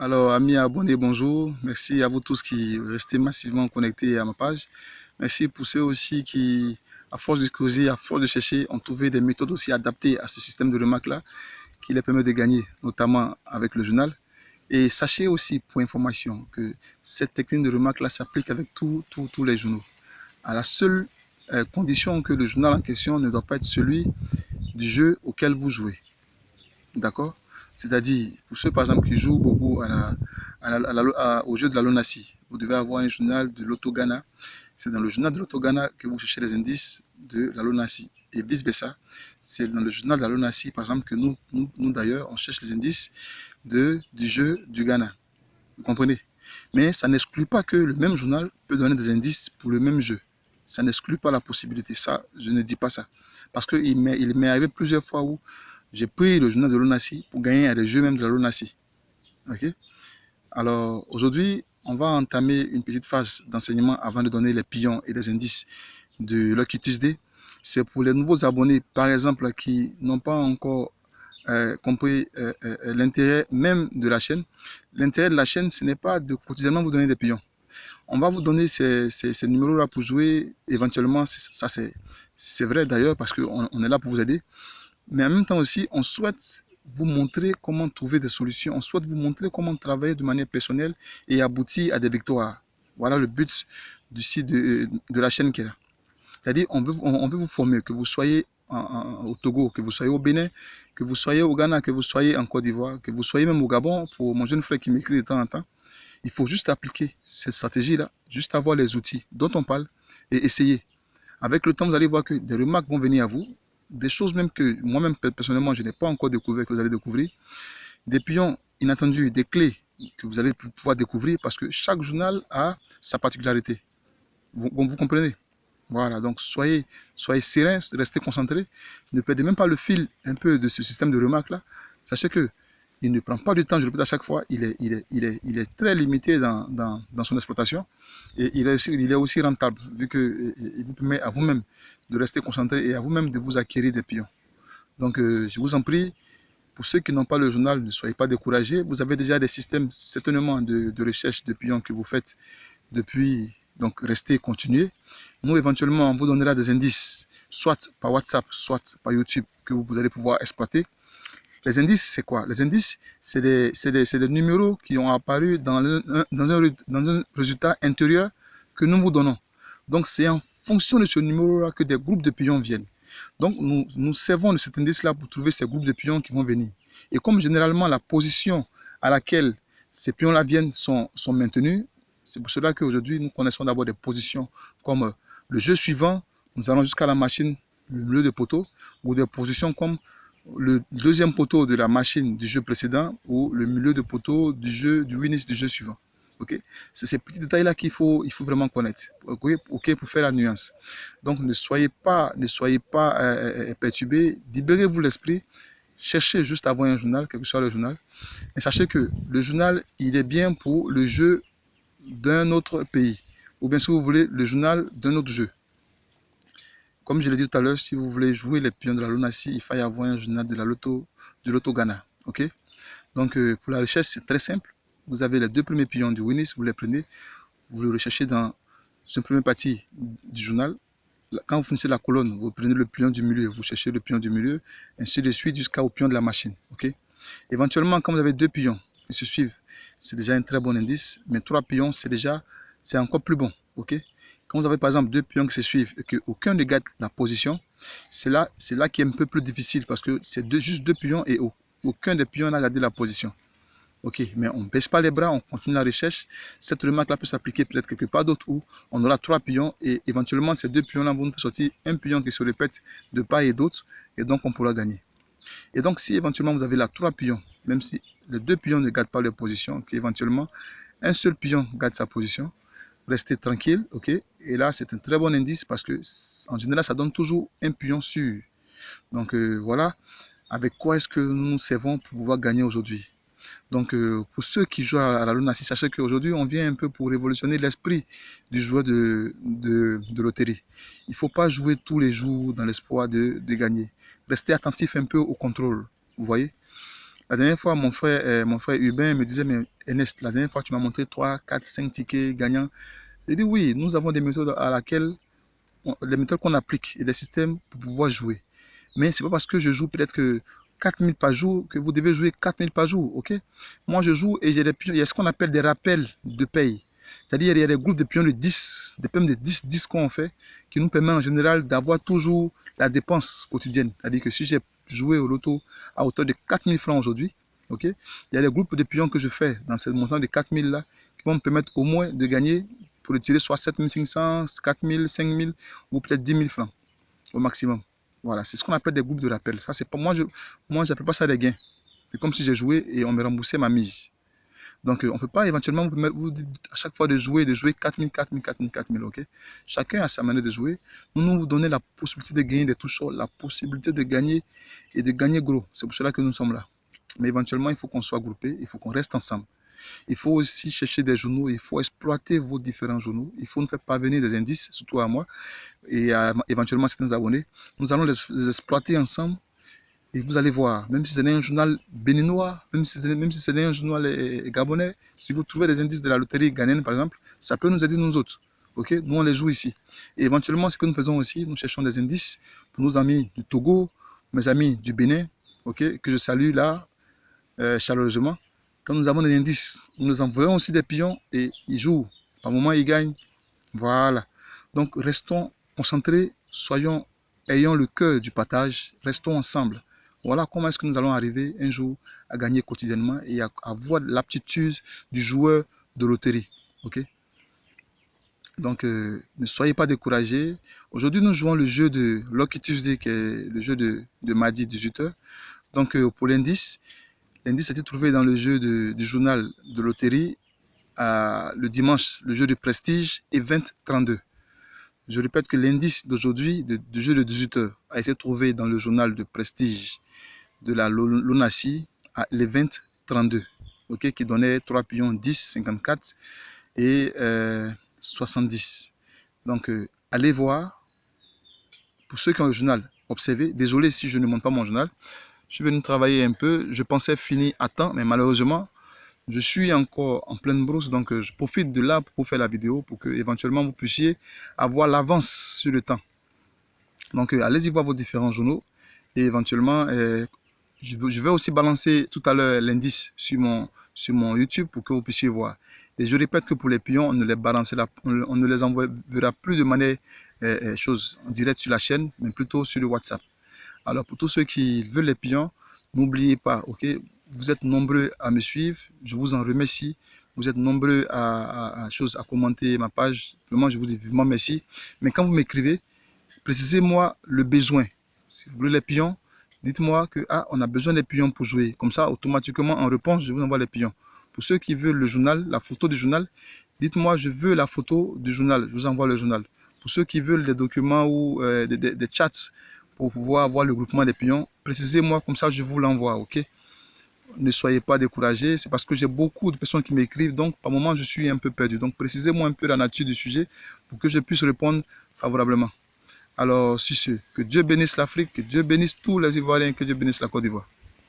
Alors, amis abonnés, bonjour. Merci à vous tous qui restez massivement connectés à ma page. Merci pour ceux aussi qui, à force de creuser, à force de chercher, ont trouvé des méthodes aussi adaptées à ce système de remarques-là, qui les permet de gagner, notamment avec le journal. Et sachez aussi, pour information, que cette technique de remarque-là s'applique avec tous les journaux. À la seule condition que le journal en question ne doit pas être celui du jeu auquel vous jouez. D'accord? C'est-à-dire, pour ceux par exemple qui jouent beaucoup au jeu de la Lonassi, vous devez avoir un journal de l'Auto Ghana. C'est dans le journal de l'Auto Ghana que vous cherchez les indices de la Lonassi. Et vice-versa, c'est dans le journal de la Lonassi, par exemple, que nous d'ailleurs, on cherche les indices du jeu du Ghana. Vous comprenez? Mais ça n'exclut pas que le même journal peut donner des indices pour le même jeu. Ça n'exclut pas la possibilité. Ça, je ne dis pas ça. Parce qu'il m'est arrivé plusieurs fois où j'ai pris le journal de l'ONACI pour gagner à des jeux même de la l'ONACI. Ok. Alors aujourd'hui, on va entamer une petite phase d'enseignement avant de donner les pions et les indices de Lucky Tuesday. C'est pour les nouveaux abonnés, par exemple, qui n'ont pas encore compris l'intérêt même de la chaîne. L'intérêt de la chaîne, ce n'est pas de quotidiennement vous donner des pions. On va vous donner ces numéros-là pour jouer. Éventuellement, ça c'est vrai d'ailleurs parce qu'on est là pour vous aider. Mais en même temps aussi, on souhaite vous montrer comment trouver des solutions. On souhaite vous montrer comment travailler de manière personnelle et aboutir à des victoires. Voilà le but du site de la chaîne qui est là. C'est-à-dire, on veut vous former, que vous soyez au Togo, que vous soyez au Bénin, que vous soyez au Ghana, que vous soyez en Côte d'Ivoire, que vous soyez même au Gabon, pour mon jeune frère qui m'écrit de temps en temps. Il faut juste appliquer cette stratégie-là, juste avoir les outils dont on parle et essayer. Avec le temps, vous allez voir que des remarques vont venir à vous, des choses même que moi-même personnellement je n'ai pas encore découvert, que vous allez découvrir, des pions inattendus, des clés que vous allez pouvoir découvrir parce que chaque journal a sa particularité. Vous comprenez? Voilà, donc soyez serein, restez concentrés, ne perdez même pas le fil un peu de ce système de remarques là. Sachez que il ne prend pas du temps, je le répète à chaque fois, il est très limité dans son exploitation et il est aussi rentable vu qu'il vous permet à vous-même de rester concentré et à vous-même de vous acquérir des pions. Donc je vous en prie, pour ceux qui n'ont pas le journal, ne soyez pas découragés. Vous avez déjà des systèmes certainement de recherche de pions que vous faites depuis, donc restez, continuez. Nous éventuellement on vous donnera des indices, soit par WhatsApp, soit par YouTube que vous allez pouvoir exploiter. Les indices, c'est quoi? Les indices, c'est des numéros qui ont apparu dans un résultat intérieur que nous vous donnons. Donc, c'est en fonction de ce numéro-là que des groupes de pions viennent. Donc, nous servons de cet indice-là pour trouver ces groupes de pions qui vont venir. Et comme généralement, la position à laquelle ces pions-là viennent sont maintenus, c'est pour cela qu'aujourd'hui, nous connaissons d'abord des positions comme le jeu suivant, nous allons jusqu'à la machine, le milieu de poteau, ou des positions comme le deuxième poteau de la machine du jeu précédent ou le milieu de poteau du jeu du winners du jeu suivant. Ok, c'est ces petits détails là qu'il faut vraiment connaître. Ok, pour faire la nuance. Donc ne soyez pas perturbés, libérez-vous l'esprit, cherchez juste à avoir un journal, quel que soit le journal, et sachez que le journal il est bien pour le jeu d'un autre pays ou bien si vous voulez le journal d'un autre jeu. Comme je l'ai dit tout à l'heure, si vous voulez jouer les pions de la Lonassi, il faut y avoir un journal de l'Auto Ghana. Ok. Donc pour la recherche, c'est très simple. Vous avez les deux premiers pions du Winnis, vous les prenez, vous le recherchez dans une première partie du journal. Quand vous finissez la colonne, vous prenez le pion du milieu, vous cherchez le pion du milieu, ainsi de suite jusqu'au pion de la machine. Ok. Éventuellement, quand vous avez deux pions qui se suivent, c'est déjà un très bon indice, mais trois pions, c'est encore plus bon. Ok. Quand vous avez par exemple deux pions qui se suivent et qu'aucun ne garde la position, c'est là qui est un peu plus difficile parce que c'est juste deux pions et aucun des pions n'a gardé la position. Ok, mais on ne baisse pas les bras, on continue la recherche. Cette remarque-là peut s'appliquer peut-être quelque part d'autre où on aura trois pions et éventuellement ces deux pions-là vont nous faire sortir un pion qui se répète de part et d'autre et donc on pourra gagner. Et donc si éventuellement vous avez là trois pions, même si les deux pions ne gardent pas leur position, qu'éventuellement un seul pion garde sa position, restez tranquille, ok. Et là, c'est un très bon indice parce que, en général, ça donne toujours un pion sûr. Donc, voilà avec quoi est-ce que nous nous servons pour pouvoir gagner aujourd'hui. Donc, pour ceux qui jouent à la Lunassi, sachez qu'aujourd'hui, on vient un peu pour révolutionner l'esprit du joueur de loterie. Il ne faut pas jouer tous les jours dans l'espoir de gagner. Restez attentif un peu au contrôle, vous voyez. La dernière fois, mon frère Hubin me disait, mais Ernest, la dernière fois, tu m'as montré 3, 4, 5 tickets gagnants. J'ai dit, oui, nous avons des méthodes à laquelle, les méthodes qu'on applique et des systèmes pour pouvoir jouer. Mais c'est pas parce que je joue peut-être que 4000 par jour que vous devez jouer 4000 par jour, ok? Moi, je joue et j'ai des pions. Il y a ce qu'on appelle des rappels de paye. C'est-à-dire, il y a des groupes de pions de 10, des PEM de 10 qu'on fait, qui nous permet en général d'avoir toujours la dépense quotidienne. C'est-à-dire que si j'ai joué au loto à hauteur de 4000 francs aujourd'hui, ok? Il y a des groupes de pions que je fais dans ce montant de 4000 là, qui vont me permettre au moins de gagner, pour le tirer, soit 7500, 4000, 5000 ou peut-être 10 000 francs au maximum. Voilà, c'est ce qu'on appelle des groupes de rappel. Ça, c'est pas moi, j'appelle pas ça des gains. C'est comme si j'ai joué et on me remboursait ma mise. Donc, on ne peut pas éventuellement vous dire à chaque fois de jouer 4000, 4000, 4000, 4000, ok? Chacun a sa manière de jouer. Nous vous donnons la possibilité de gagner des touches, la possibilité de gagner et de gagner gros. C'est pour cela que nous sommes là. Mais éventuellement, il faut qu'on soit groupé, il faut qu'on reste ensemble. Il faut aussi chercher des journaux, il faut exploiter vos différents journaux. Il faut nous faire parvenir des indices, surtout à moi, et éventuellement certains abonnés. Nous allons les exploiter ensemble et vous allez voir, même si c'est un journal béninois, même si c'est un journal gabonais, si vous trouvez des indices de la loterie ghanéenne par exemple, ça peut nous aider nous autres. Ok, nous on les joue ici. Et éventuellement, ce que nous faisons aussi, nous cherchons des indices pour nos amis du Togo, mes amis du Bénin, ok, que je salue là chaleureusement. Quand nous avons des indices, nous les envoyons aussi des pions et ils jouent. Par moment, ils gagnent. Voilà. Donc, restons concentrés, ayons le cœur du partage, restons ensemble. Voilà comment est-ce que nous allons arriver un jour à gagner quotidiennement et à avoir l'aptitude du joueur de loterie. Ok? Donc, ne soyez pas découragés. Aujourd'hui, nous jouons le jeu de Lucky Tuesday, qui est le jeu de mardi 18h. Donc, pour l'indice a été trouvé dans le jeu du journal de loterie le dimanche, le jeu de prestige Event 32. Je répète que l'indice d'aujourd'hui, du jeu de 18h, a été trouvé dans le journal de prestige de la Lonassi à l'Event 32, okay, qui donnait 3 pions 10, 54 et 70. Donc, allez voir. Pour ceux qui ont le journal, observez. Désolé si je ne montre pas mon journal. Je suis venu travailler un peu. Je pensais finir à temps, mais malheureusement, je suis encore en pleine brousse. Donc, je profite de là pour faire la vidéo pour que éventuellement vous puissiez avoir l'avance sur le temps. Donc, allez-y voir vos différents journaux. Et éventuellement, je vais aussi balancer tout à l'heure l'indice sur mon YouTube pour que vous puissiez voir. Et je répète que pour les pions, on ne les enverra plus de manière en direct sur la chaîne, mais plutôt sur le WhatsApp. Alors pour tous ceux qui veulent les pions, n'oubliez pas, ok, vous êtes nombreux à me suivre, je vous en remercie. Vous êtes nombreux à commenter ma page. Vraiment, je vous dis vivement merci. Mais quand vous m'écrivez, précisez-moi le besoin. Si vous voulez les pions, dites-moi que on a besoin des pions pour jouer. Comme ça, automatiquement, en réponse, je vous envoie les pions. Pour ceux qui veulent le journal, la photo du journal, dites-moi je veux la photo du journal. Je vous envoie le journal. Pour ceux qui veulent des documents ou des chats pour pouvoir avoir le groupement des pions, précisez-moi, comme ça je vous l'envoie, ok? Ne soyez pas découragés, c'est parce que j'ai beaucoup de personnes qui m'écrivent, donc par moment je suis un peu perdu. Donc précisez-moi un peu la nature du sujet pour que je puisse répondre favorablement. Alors, sur ce, que Dieu bénisse l'Afrique, que Dieu bénisse tous les Ivoiriens, que Dieu bénisse la Côte d'Ivoire.